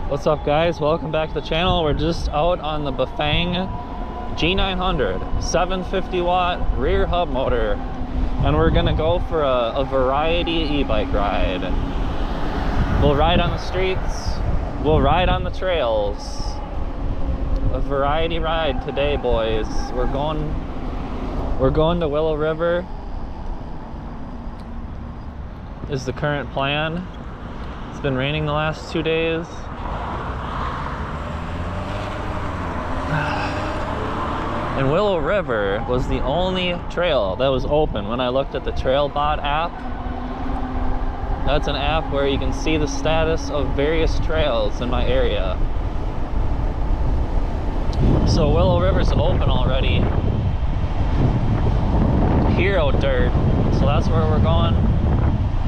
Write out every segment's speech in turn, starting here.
What's up, guys? Welcome back to the channel. We're just out on the Bafang G900 750 watt rear hub motor, and we're gonna go for a variety e-bike ride. We'll ride on the streets, we'll ride on the trails. A variety ride today, boys. We're going to Willow River is the current plan. It's been raining the last 2 days. And Willow River was the only trail that was open when I looked at the TrailBot app. That's an app where you can see the status of various trails in my area. So Willow River's open already. Hero dirt, so that's where we're going.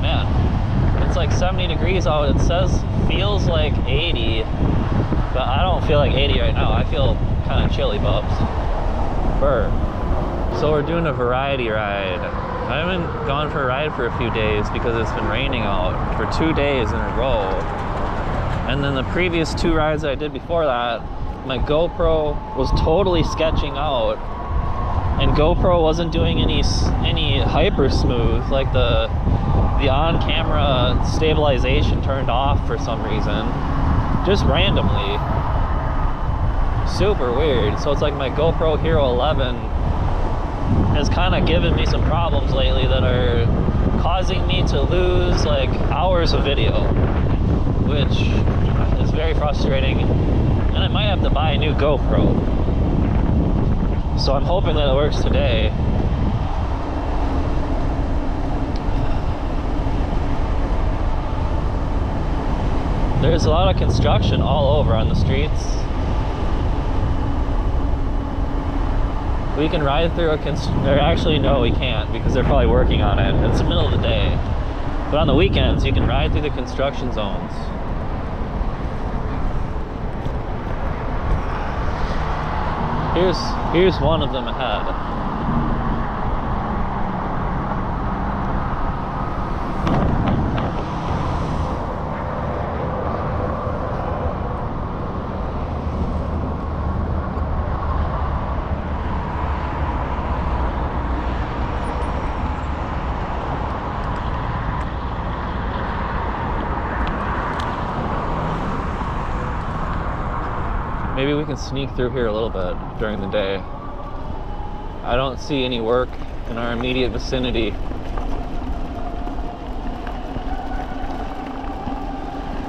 Man, it's like 70 degrees out. It says feels like 80, but I don't feel like 80 right now. I feel kind of chilly, bubs. So we're doing a variety ride. I haven't gone for a ride for a few days because it's been raining out for 2 days in a row. And then the previous 2 rides I did before that, my GoPro was totally sketching out, and GoPro wasn't doing any hyper smooth. Like the on-camera stabilization turned off for some reason, just randomly. Super weird. So it's like my GoPro Hero 11 has kind of given me some problems lately that are causing me to lose like hours of video, which is very frustrating, and I might have to buy a new GoPro. So I'm hoping that it works today. There's a lot of construction all over on the streets. We can ride through or actually no, we can't, because they're probably working on it. It's the middle of the day. But on the weekends, you can ride through the construction zones. Here's one of them ahead. Maybe we can sneak through here a little bit during the day. I don't see any work in our immediate vicinity.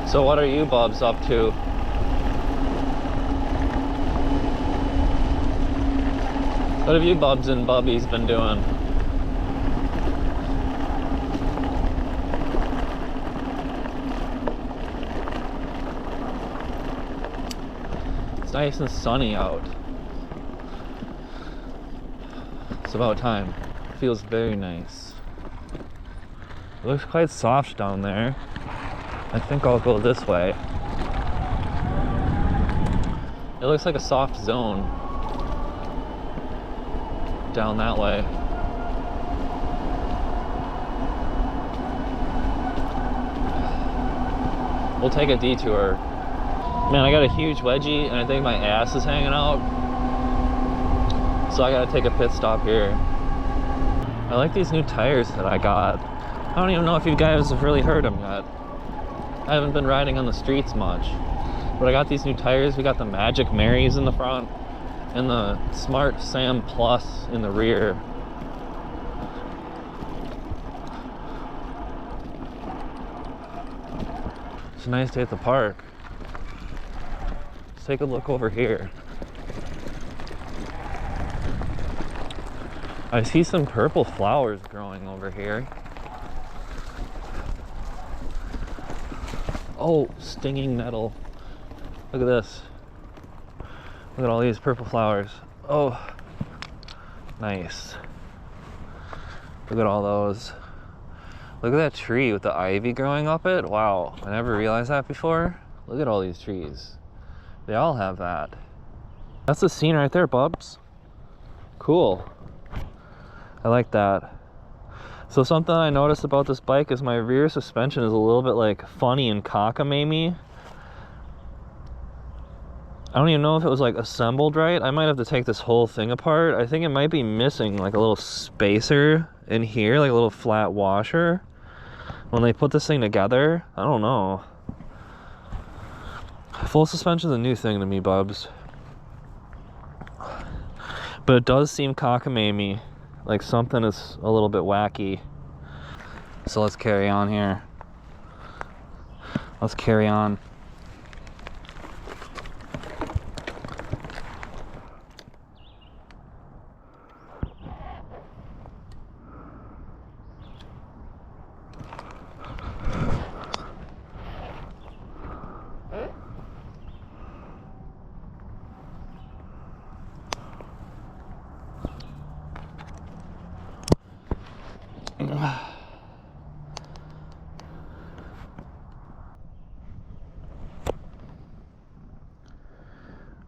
So what are you bubs up to? What have you bubs and bubbies been doing? It's nice and sunny out. It's about time. It feels very nice. It looks quite soft down there. I think I'll go this way. It looks like a soft zone down that way. We'll take a detour. Man, I got a huge wedgie and I think my ass is hanging out. So I gotta take a pit stop here. I like these new tires that I got. I don't even know if you guys have really heard them yet. I haven't been riding on the streets much. But I got these new tires. We got the Magic Marys in the front and the Smart Sam Plus in the rear. It's a nice day at the park. Take a look over here. I see some purple flowers growing over here. Oh, stinging nettle. Look at this. Look at all these purple flowers. Oh, nice. Look at all those. Look at that tree with the ivy growing up it. Wow, I never realized that before. Look at all these trees. They all have that. That's the scene right there, bubs. Cool. I like that. So something I noticed about this bike is my rear suspension is a little bit like funny and cockamamie. I don't even know if it was like assembled right. I might have to take this whole thing apart. I think it might be missing like a little spacer in here, like a little flat washer. When they put this thing together, I don't know. Full suspension's a new thing to me, bubs. But it does seem cockamamie, like something is a little bit wacky. So let's carry on here. Let's carry on.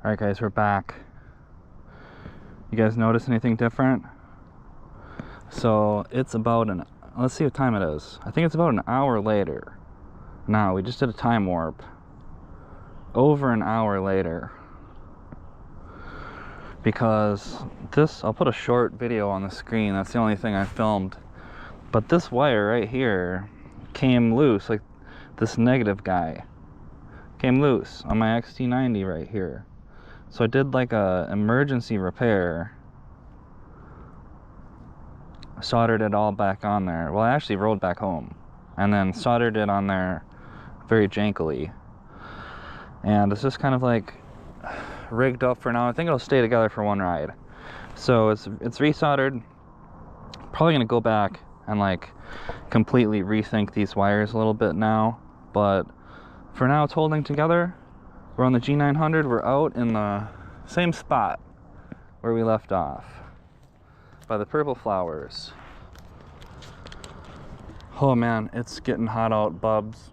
Alright guys, we're back. You guys notice anything different? So it's about let's see what time it is. I think it's about an hour later. Now, we just did a time warp. Over an hour later. Because this, I'll put a short video on the screen, that's the only thing I filmed. But this wire right here came loose, like this negative guy came loose on my XT90 right here. So I did like a emergency repair, soldered it all back on there. Well, I actually rode back home and then soldered it on there very jankily. And it's just kind of like rigged up for now. I think it'll stay together for one ride. So it's resoldered. Probably gonna go back and like completely rethink these wires a little bit now, but for now it's holding together. We're on the G900. We're out in the same spot where we left off, by the purple flowers. Oh man, it's getting hot out, bubs.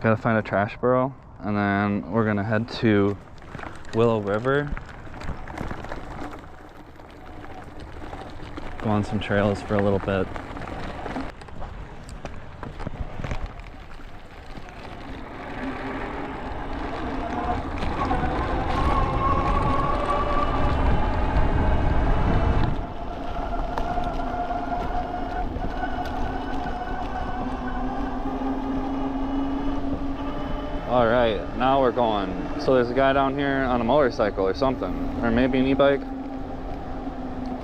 Gotta find a trash barrel, and then we're gonna head to Willow River. Go on some trails for a little bit. All right, now we're going. So there's a guy down here on a motorcycle or something, or maybe an e-bike.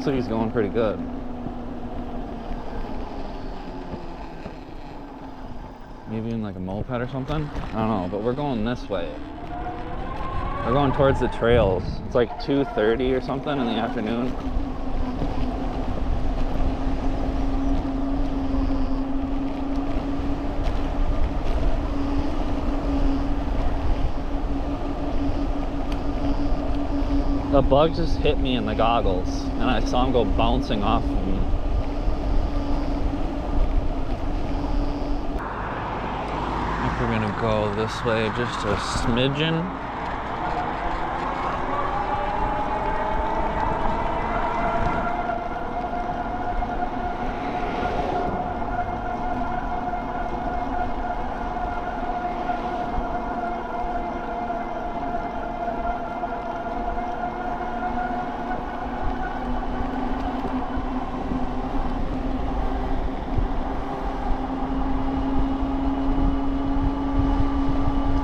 So he's going pretty good. Maybe in like a moped or something. I don't know, but we're going this way. We're going towards the trails. It's like 2:30 or something in the afternoon. A bug just hit me in the goggles, and I saw him go bouncing off of me. I think we're gonna go this way just a smidgen.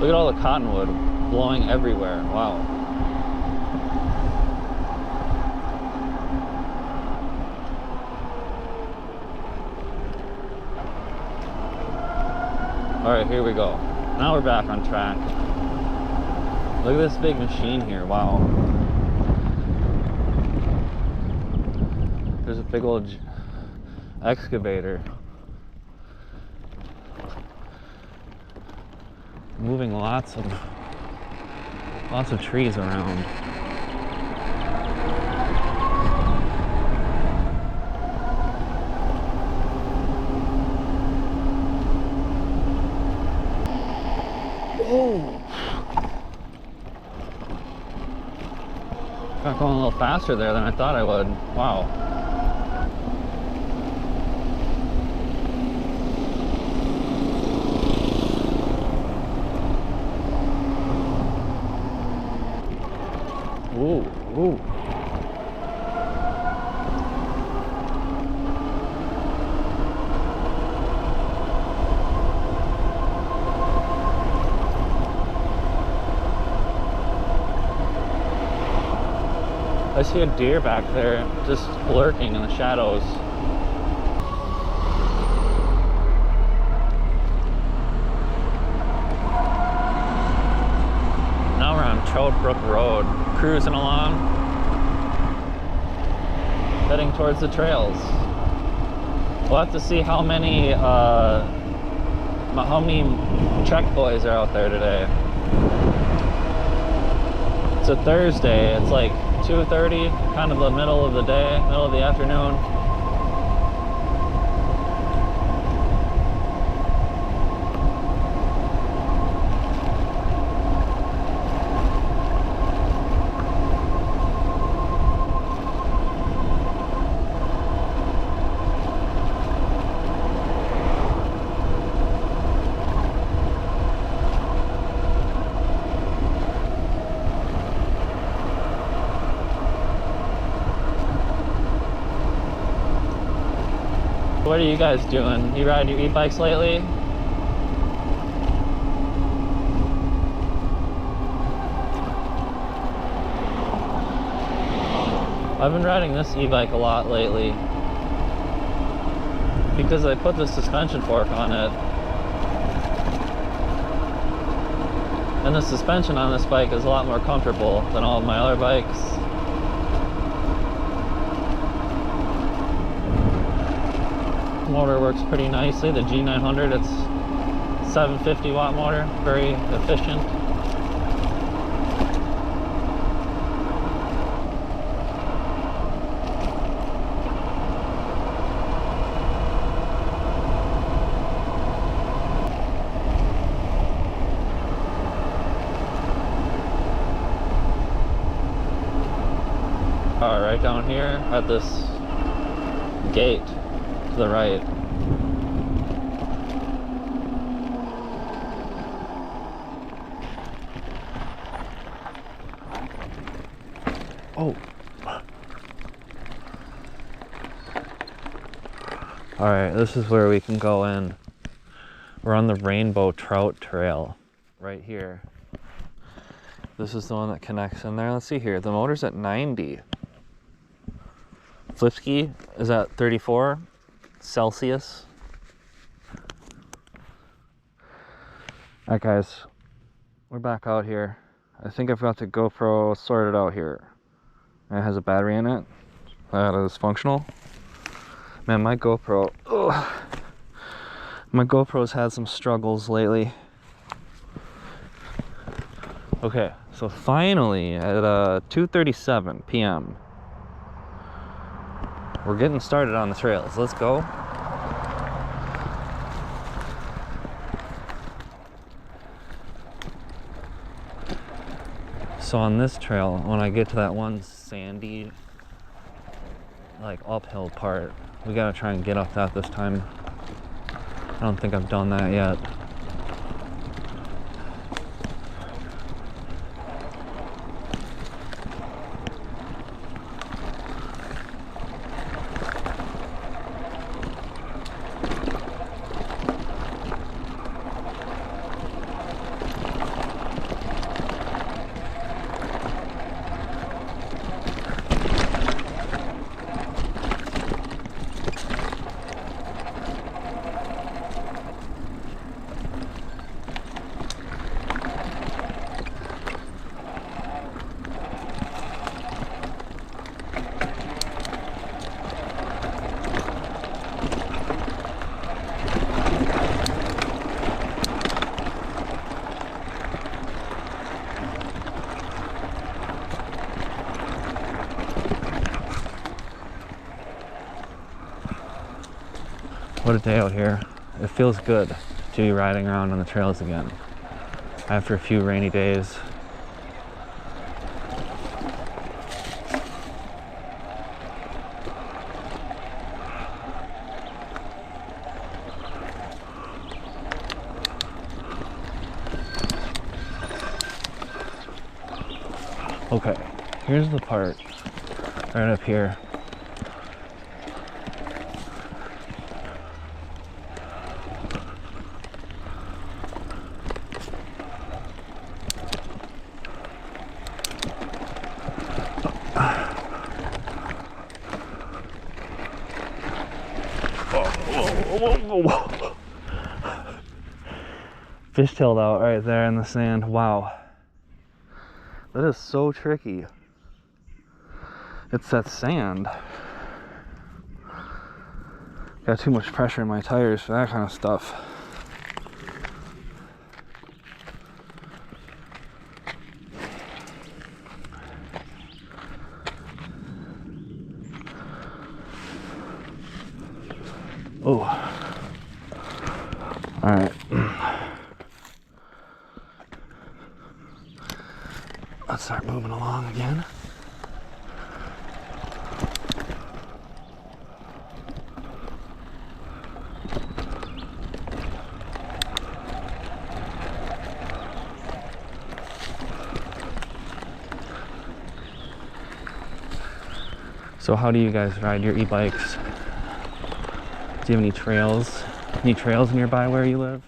Look at all the cottonwood blowing everywhere. Wow. All right, here we go. Now we're back on track. Look at this big machine here. Wow. There's a big old excavator. Moving lots of trees around. Oh! Got going a little faster there than I thought I would. Wow. Ooh, ooh. I see a deer back there just lurking in the shadows. Now we're on Trout Brook Road, cruising along, heading towards the trails. We'll have to see how many Trek boys are out there today. It's a Thursday. It's like 2:30, kind of the middle of the day, middle of the afternoon. What are you guys doing? You ride your e-bikes lately? I've been riding this e-bike a lot lately because I put the suspension fork on it. And the suspension on this bike is a lot more comfortable than all of my other bikes. Motor works pretty nicely. The G900, it's 750 watt motor, very efficient. Right down here at this gate to the right. Oh. All right, this is where we can go in. We're on the Rainbow Trout Trail right here. This is the one that connects in there. Let's see here. The motor's at 90. Flipski is at 34 Celsius. Alright guys, we're back out here. I think I've got the GoPro sorted out here. It has a battery in it that is functional. Man, my GoPro's had some struggles lately. Okay, so finally at 2:37 p.m. we're getting started on the trails. Let's go. So on this trail, when I get to that one sandy, like uphill part, we gotta try and get up that this time. I don't think I've done that yet. What a day out here. It feels good to be riding around on the trails again after a few rainy days. Okay, Here's the part right up here. Fishtailed out right there in the sand. Wow. That is so tricky. It's that sand. Got too much pressure in my tires for that kind of stuff. Oh. All right. Let's start moving along again. So how do you guys ride your e-bikes? Do you have any trails? Any trails nearby where you live?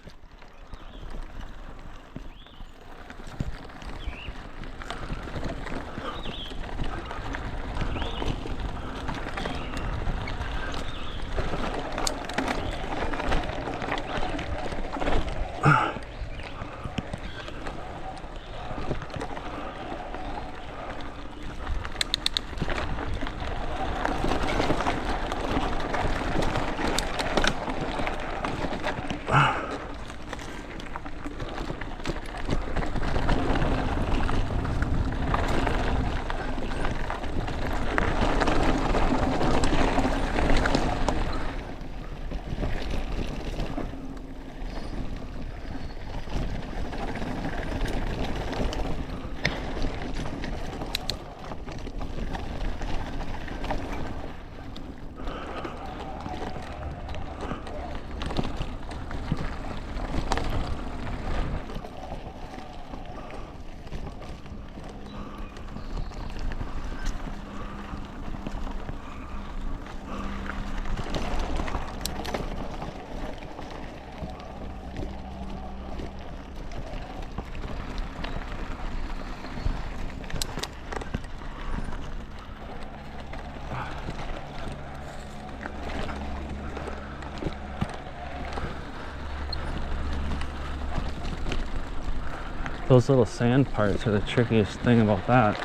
Those little sand parts are the trickiest thing about that.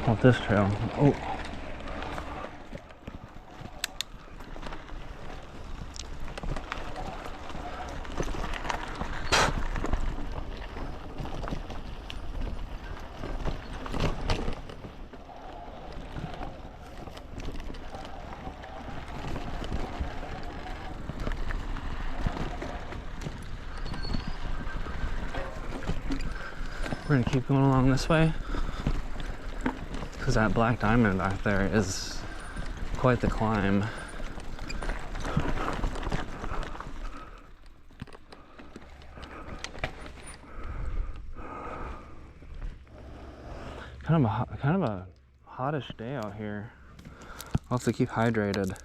About this trail. Oh. We're gonna keep going along this way because that black diamond back there is quite the climb. Kind of a hottish day out here. I'll have to keep hydrated.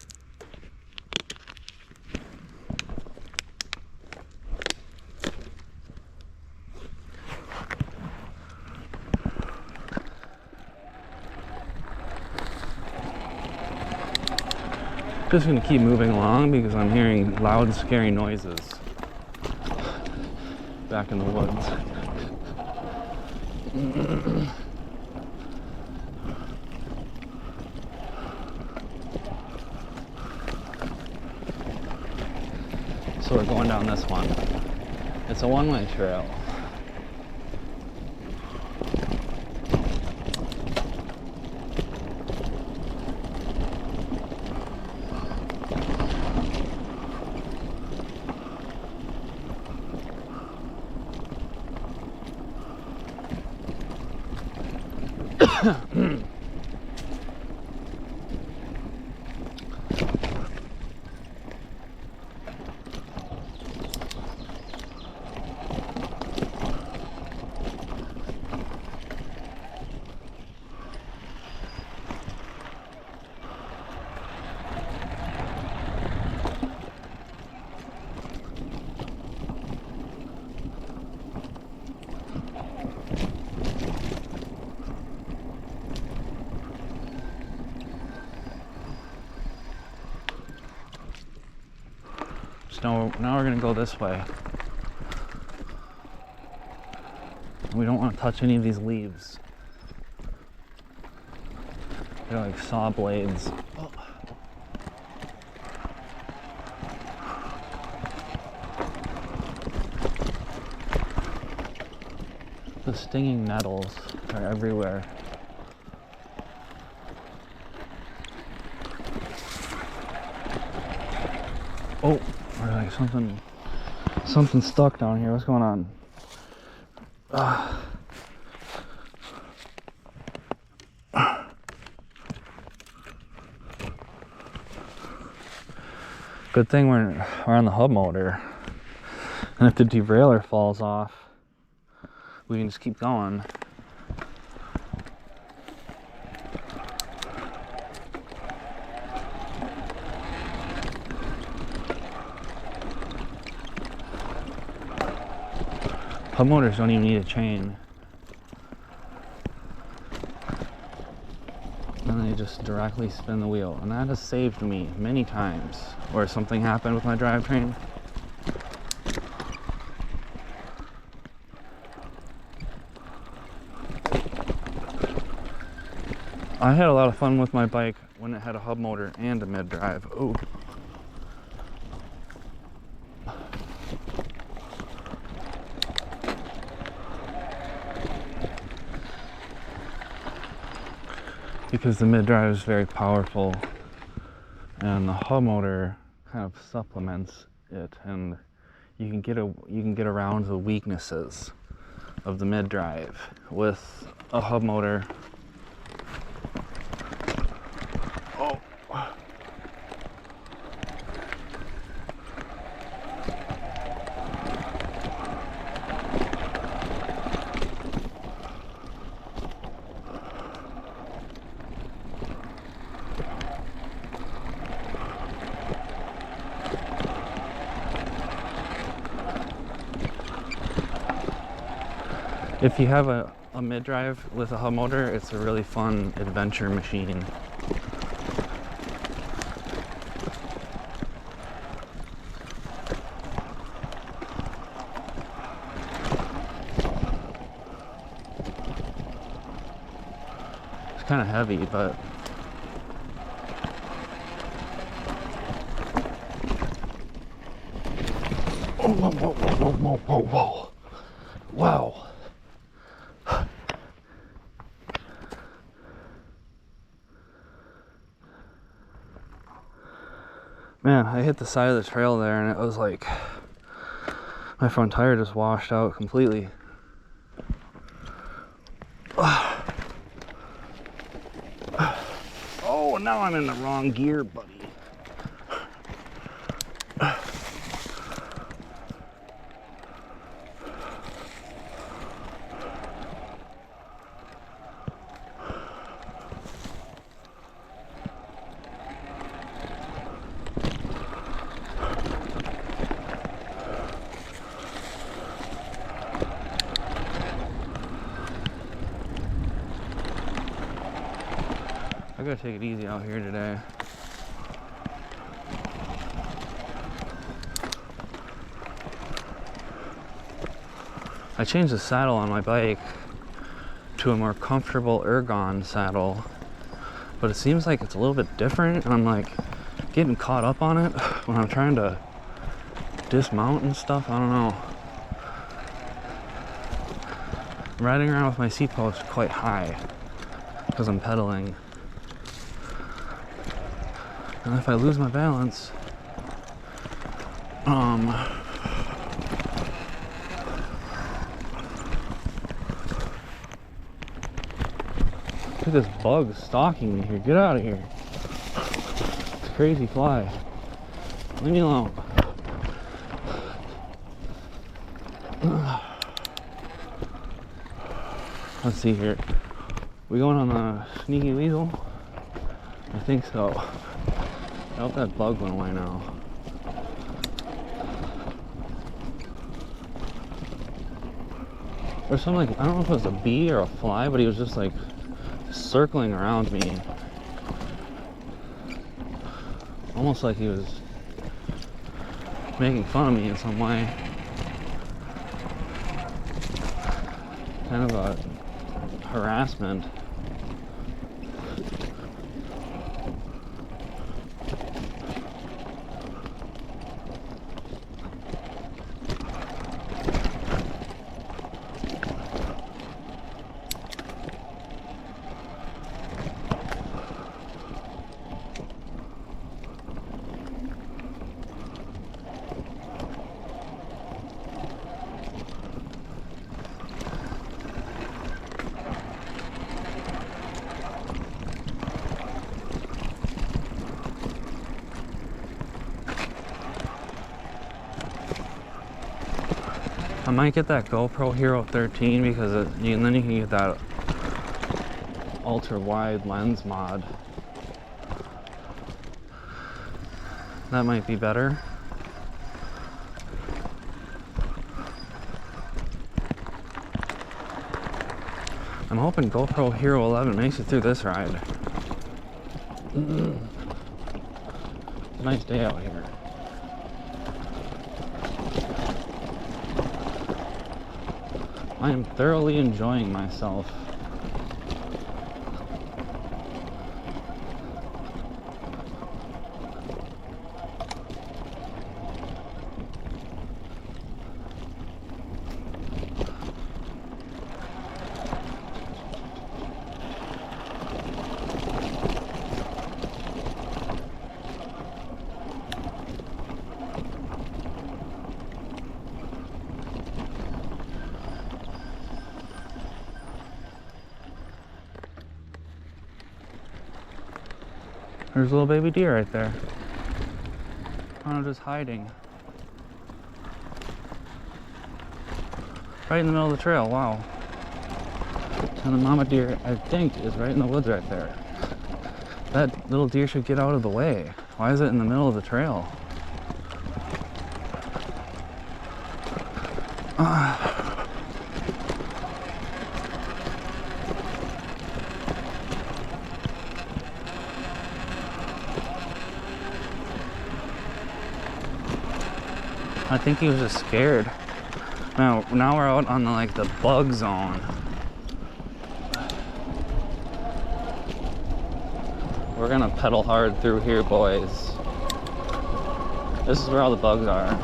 Just gonna keep moving along because I'm hearing loud, scary noises back in the woods. So we're going down this one. It's a one-way trail. now we're gonna go this way. We don't want to touch any of these leaves. They're like saw blades. Oh. The stinging nettles are everywhere. Oh, there's like something stuck down here. What's going on? Good thing we're on the hub motor, and if the derailleur falls off, we can just keep going. Hub motors don't even need a chain. And they just directly spin the wheel. And that has saved me many times where something happened with my drivetrain. I had a lot of fun with my bike when it had a hub motor and a mid-drive. Ooh. Because the mid-drive is very powerful and the hub motor kind of supplements it, and you can get around the weaknesses of the mid-drive with a hub motor. Oh. If you have a mid-drive with a hub motor, it's a really fun adventure machine. It's kind of heavy, but oh, whoa, whoa, whoa, whoa, whoa, whoa. Wow. Man, I hit the side of the trail there and it was like my front tire just washed out completely. Oh, now I'm in the wrong gear, buddy. I gotta take it easy out here today. I changed the saddle on my bike to a more comfortable ergon saddle, but it seems like it's a little bit different, and I'm like getting caught up on it when I'm trying to dismount and stuff. I don't know. I'm riding around with my seat post quite high because I'm pedaling. And if I lose my balance, look at this bug stalking me here. Get out of here. It's a crazy fly. Leave me alone. Let's see here. We going on a sneaky weasel? I think so. I hope that bug went away now. There's some, like, I don't know if it was a bee or a fly, but he was just like circling around me. Almost like he was making fun of me in some way. Kind of a harassment. I might get that GoPro Hero 13 because then you can get that ultra wide lens mod. That might be better. I'm hoping GoPro Hero 11 makes it through this ride. Nice day out here. I am thoroughly enjoying myself. There's a little baby deer right there. I don't know, just hiding. Right in the middle of the trail, wow. And the mama deer, I think, is right in the woods right there. That little deer should get out of the way. Why is it in the middle of the trail? I think he was just scared. Now we're out on the bug zone. We're gonna pedal hard through here, boys. This is where all the bugs are.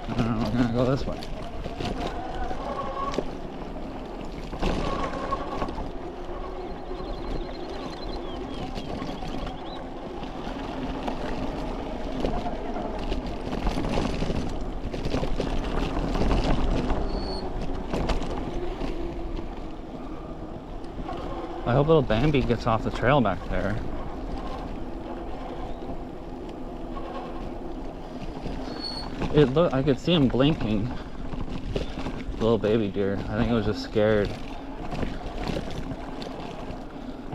We're gonna go this way. I hope little Bambi gets off the trail back there. I could see him blinking. The little baby deer. I think it was just scared.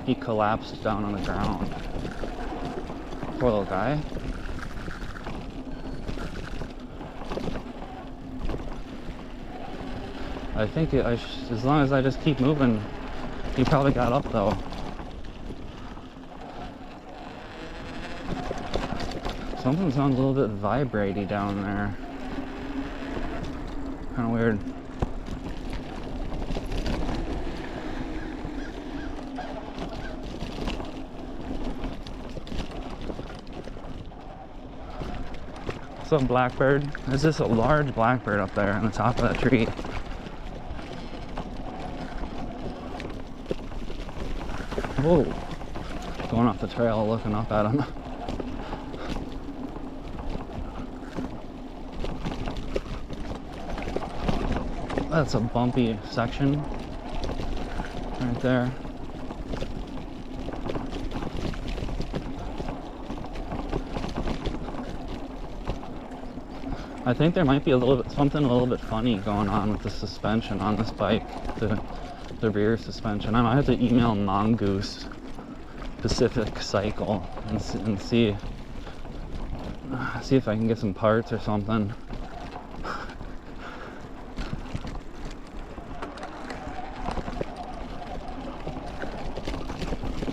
He collapsed down on the ground. Poor little guy. I think as long as I just keep moving, he probably got up though. Something sounds a little bit vibratey down there. Kind of weird. What's up, blackbird? There's just a large blackbird up there on the top of that tree. Whoa, going off the trail, looking up at him. That's a bumpy section right there. I think there might be something a little bit funny going on with the suspension on this bike. The rear suspension. I might have to email Mongoose Pacific Cycle and see if I can get some parts or something.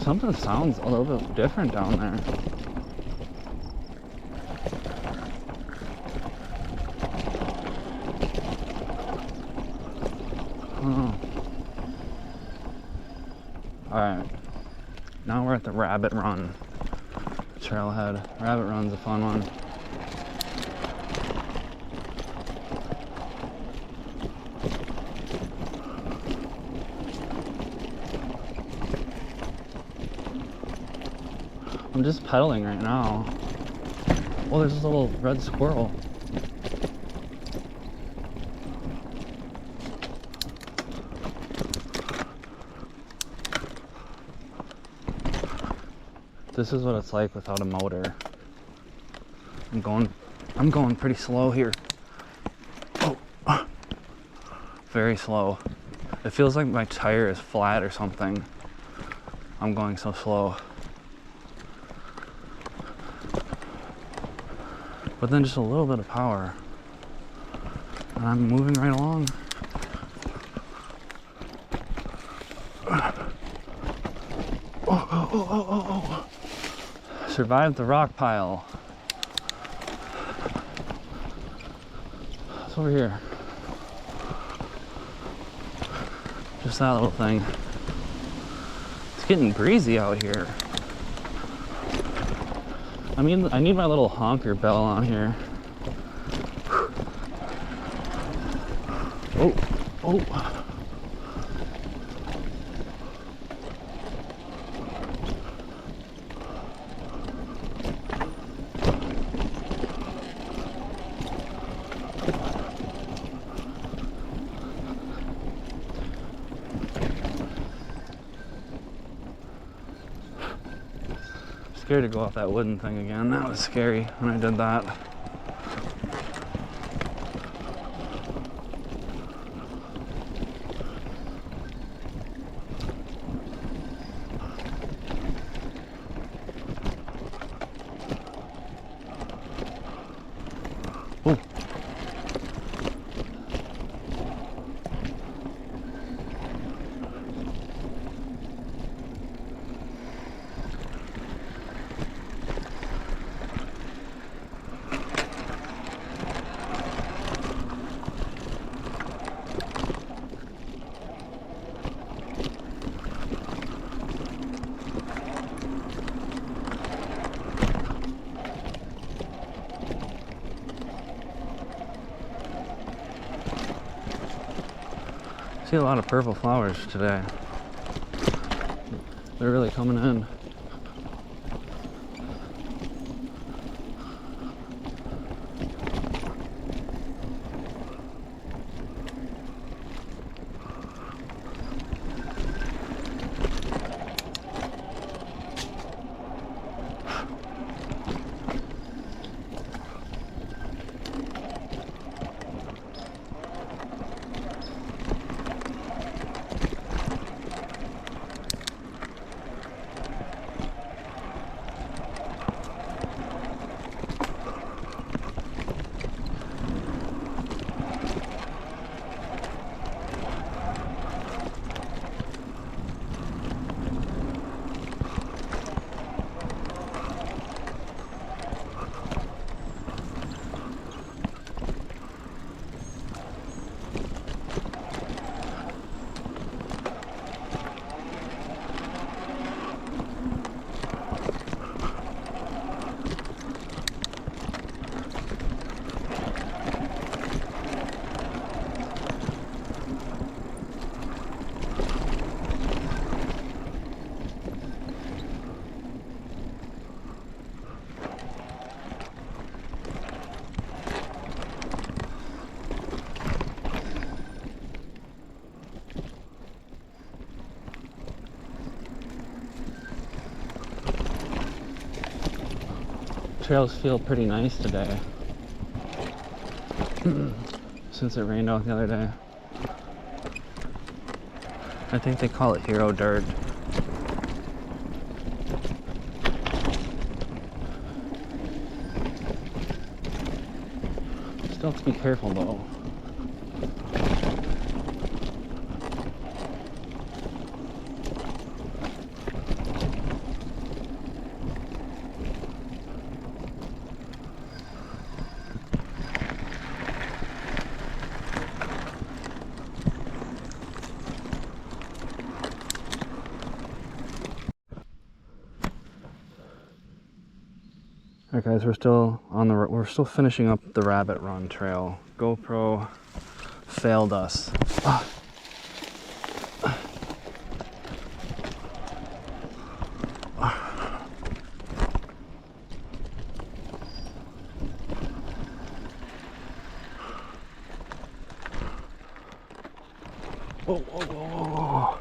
Something sounds a little bit different down there. Oh. Alright, now we're at the Rabbit Run trailhead. Rabbit Run's a fun one. I'm just pedaling right now. Oh, there's this little red squirrel. This is what it's like without a motor. I'm going pretty slow here. Oh, very slow. It feels like my tire is flat or something. I'm going so slow. But then just a little bit of power. And I'm moving right along. Oh. Survived the rock pile. It's over here. Just that little thing. It's getting breezy out here. I mean, I need my little honker bell on here. Oh. Scared to go off that wooden thing again. That was scary when I did that. Ooh. See a lot of purple flowers today. They're really coming in. Trails feel pretty nice today. Since it rained out the other day. I think they call it Hero Dirt. Still have to be careful though. Alright guys, we're still finishing up the rabbit run trail. GoPro failed us. Whoa, whoa, whoa, whoa.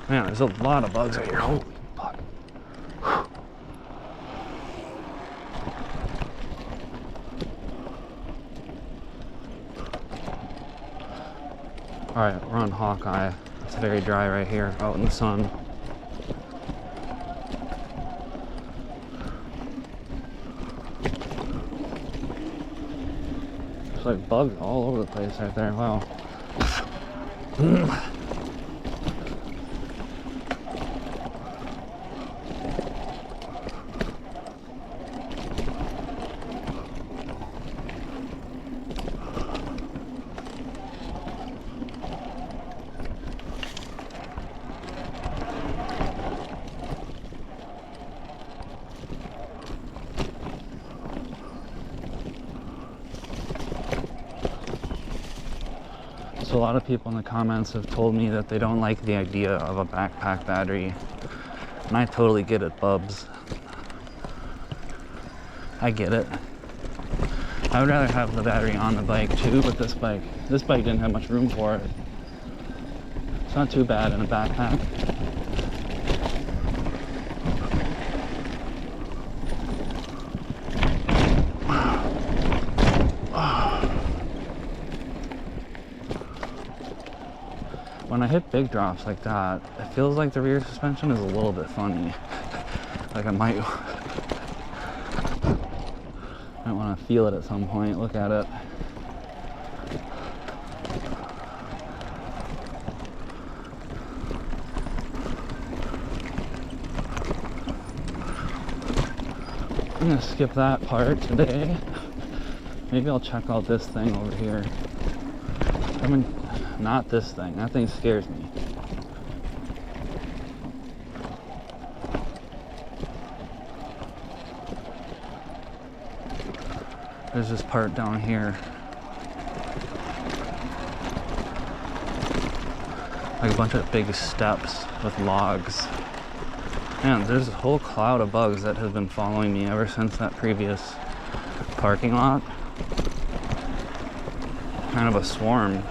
Man, there's a lot of bugs out here. Holy fuck. Alright, we're on Hawkeye. It's very dry right here, out in the sun. There's like bugs all over the place right there. Wow. So a lot of people in the comments have told me that they don't like the idea of a backpack battery. And I totally get it, bubs. I get it. I would rather have the battery on the bike too, but this bike didn't have much room for it. It's not too bad in a backpack. When I hit big drops like that, it feels like the rear suspension is a little bit funny. Like I might want to feel it at some point, look at it. I'm gonna skip that part today. Maybe I'll check out this thing over here. Not this thing. That thing scares me. There's this part down here. Like a bunch of big steps with logs. Man, there's a whole cloud of bugs that have been following me ever since that previous parking lot. Kind of a swarm.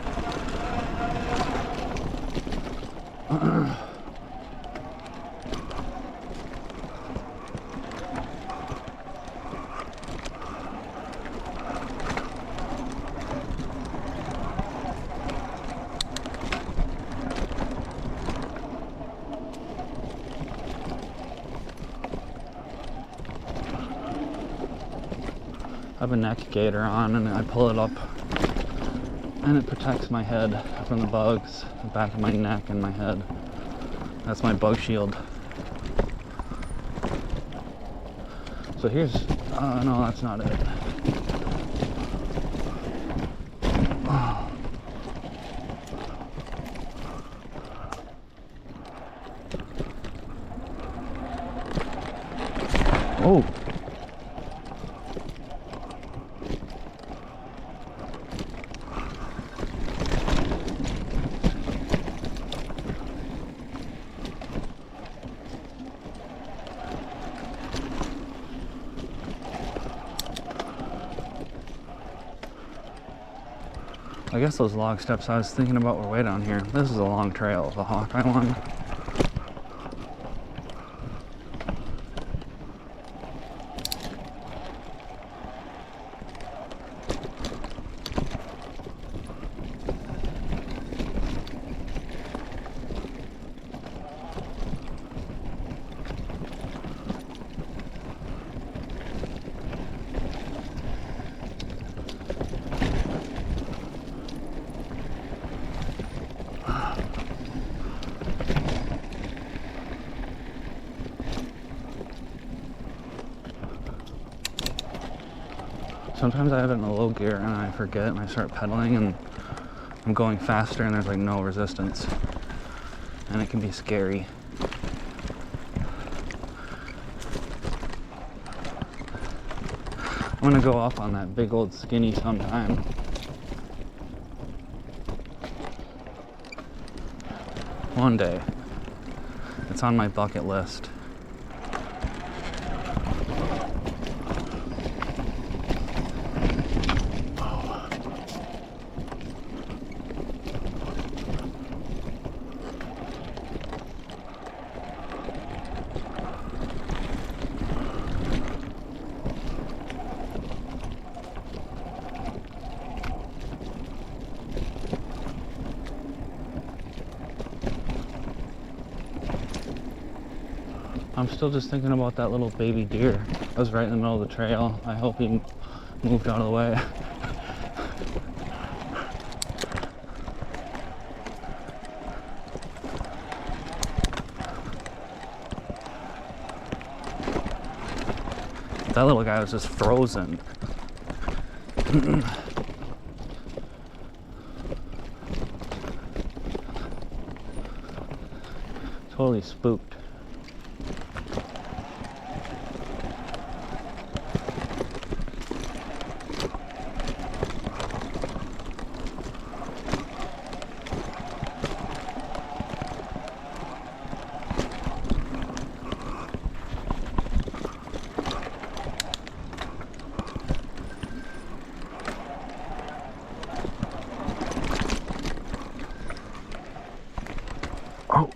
I have a neck gaiter on and I pull it up and it protects my head from the bugs, the back of my neck and my head. That's my bug shield. So here's, no, that's not it. Oh. I guess those log steps I was thinking about were way down here. This is a long trail, the Hawkeye one. Sometimes I have it in a low gear and I forget and I start pedaling and I'm going faster and there's like no resistance. And it can be scary. I'm gonna go up on that big old skinny sometime. One day. It's on my bucket list. I'm still just thinking about that little baby deer. I was right in the middle of the trail. I hope he moved out of the way. That little guy was just frozen. Totally spooked. Oh.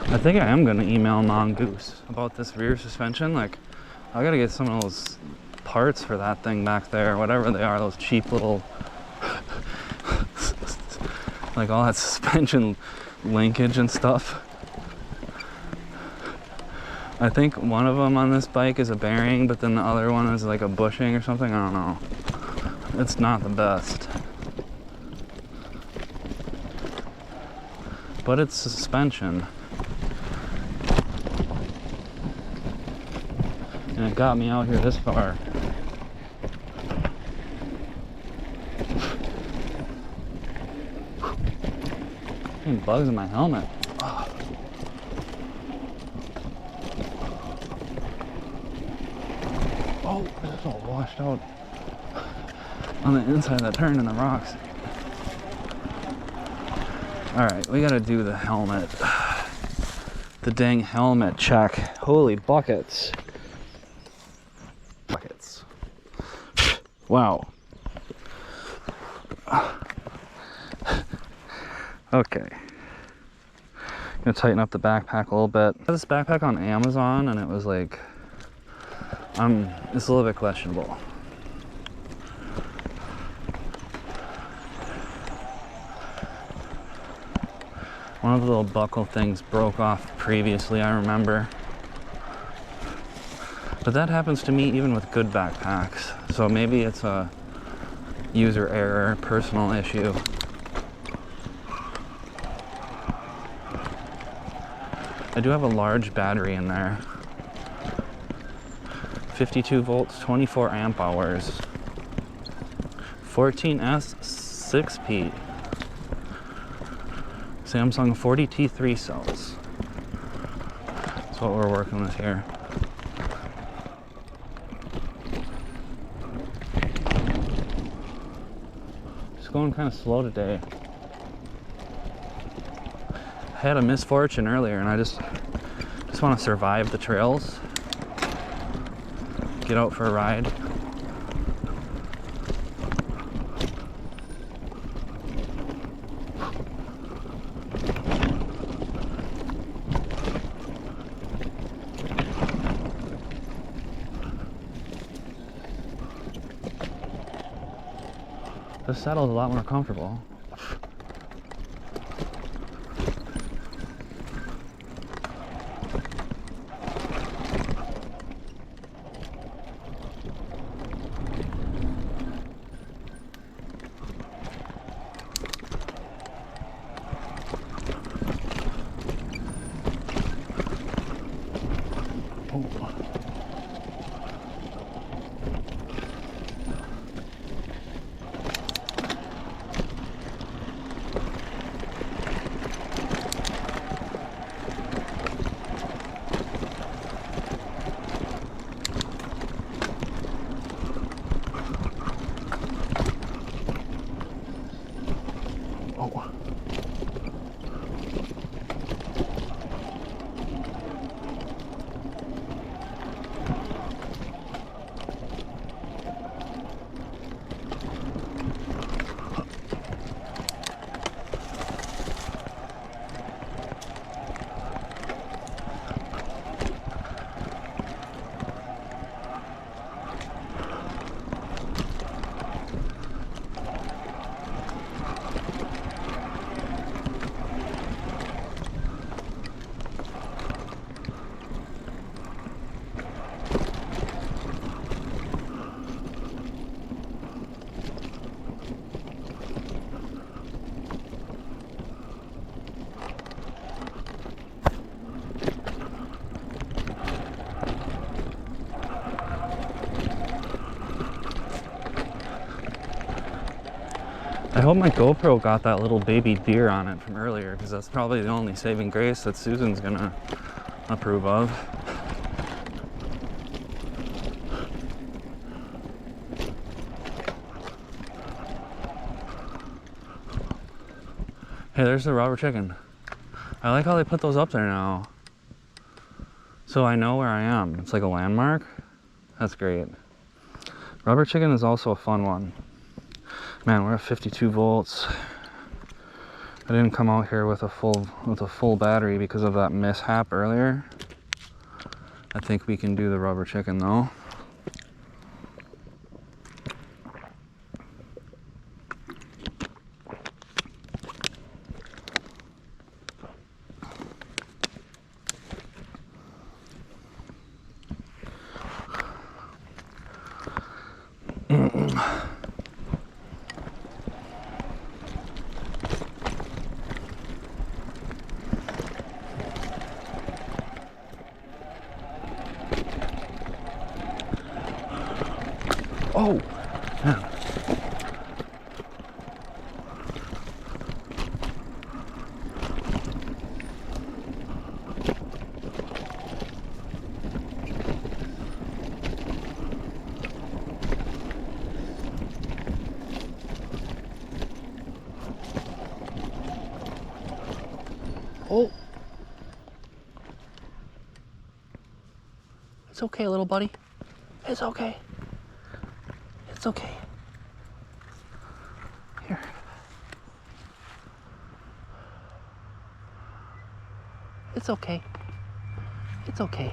I think I am gonna email Mongoose about this rear suspension. Like, I gotta get some of those parts for that thing back there, whatever they are, those cheap little like all that suspension linkage and stuff. I think one of them on this bike is a bearing, but then the other one is like a bushing or something. I don't know. It's not the best. But it's suspension. And it got me out here this far. Getting bugs in my helmet. Oh, it's all washed out on the inside of that turn in the rocks. Alright, we gotta do the helmet. The dang helmet check. Holy buckets. Buckets. Wow. Okay. Gonna tighten up the backpack a little bit. I got this backpack on Amazon and it was like, it's a little bit questionable. One of the little buckle things broke off previously, I remember. But that happens to me even with good backpacks. So maybe it's a user error, personal issue. I do have a large battery in there. 52 volts, 24 amp hours. 14S 6P. Samsung 40T3 cells. That's what we're working with here. Just going kind of slow today. I had a misfortune earlier and I just want to survive the trails. Get out for a ride. This saddle is a lot more comfortable. Oh. I hope my GoPro got that little baby deer on it from earlier, because that's probably the only saving grace that Susan's gonna approve of. Hey, there's the rubber chicken. I like how they put those up there now, so I know where I am. It's like a landmark. That's great. Rubber chicken is also a fun one. Man, we're at 52 volts. I didn't come out here with a full battery because of that mishap earlier. I think we can do the rubber chicken though. Oh, man. Oh. It's okay, little buddy. It's okay. It's okay. Here. It's okay. It's okay.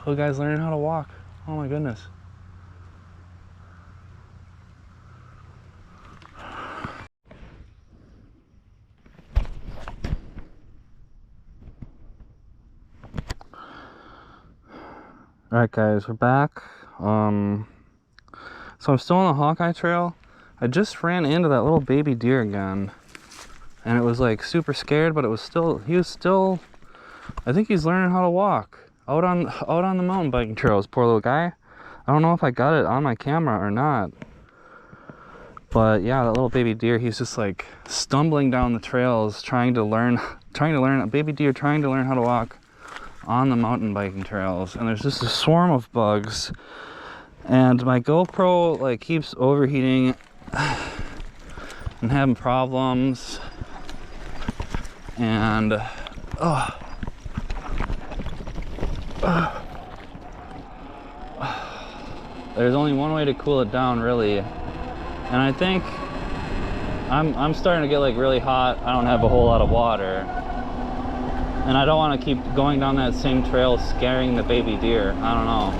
Oh, guys, learning how to walk. Oh my goodness. Alright guys, we're back. So I'm still on the Hawkeye Trail. I just ran into that little baby deer again. And it was like super scared, but he was still, I think he's learning how to walk out on the mountain biking trails, poor little guy. I don't know if I got it on my camera or not. But yeah, that little baby deer, he's just like stumbling down the trails trying to learn a baby deer trying to learn how to walk on the mountain biking trails. And there's just a swarm of bugs, and my GoPro like keeps overheating and having problems, and there's only one way to cool it down really, and I think I'm starting to get like really hot. I don't have a whole lot of water, and I don't want to keep going down that same trail scaring the baby deer. I don't know.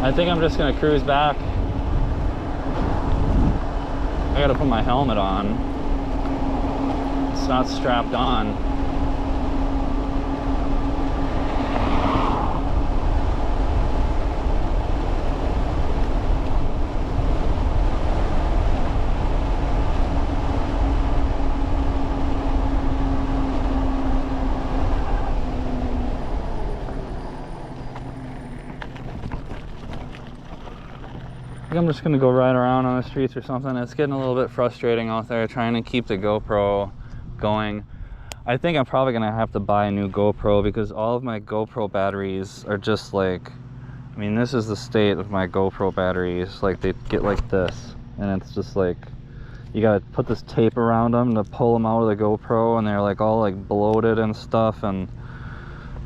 I think I'm just gonna cruise back. I gotta put my helmet on. It's not strapped on. I'm just gonna go ride around on the streets or something. It's getting a little bit frustrating out there trying to keep the GoPro going. I think I'm probably gonna have to buy a new GoPro because all of my GoPro batteries are just like I mean, this is the state of my GoPro batteries. Like, they get like this, and it's just like, you gotta put this tape around them to pull them out of the GoPro, and they're like all like bloated and stuff. And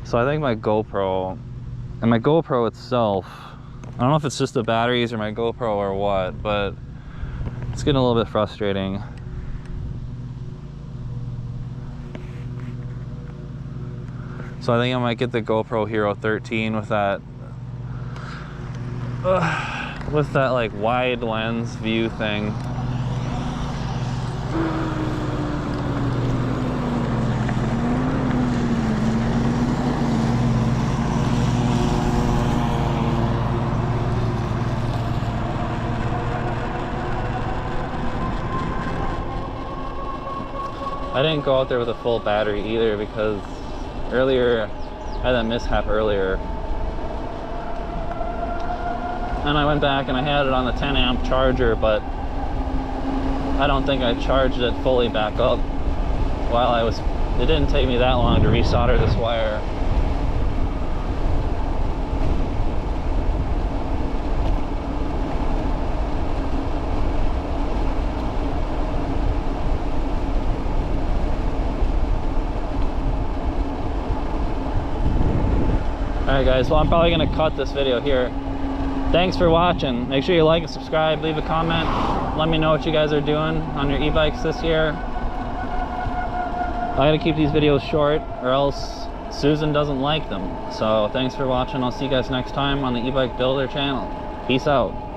so I think my GoPro, and my GoPro itself, I don't know if it's just the batteries or my GoPro or what, but it's getting a little bit frustrating. So I think I might get the GoPro Hero 13 with that like wide lens view thing. I didn't go out there with a full battery either, because earlier I had that mishap earlier, and I went back and I had it on the 10 amp charger, but I don't think I charged it fully back up while I was, it didn't take me that long to resolder this wire. Alright guys, well I'm probably going to cut this video here. Thanks for watching. Make sure you like and subscribe, leave a comment. Let me know what you guys are doing on your e-bikes this year. I gotta keep these videos short or else Susan doesn't like them. So thanks for watching. I'll see you guys next time on the e-bike builder channel. Peace out.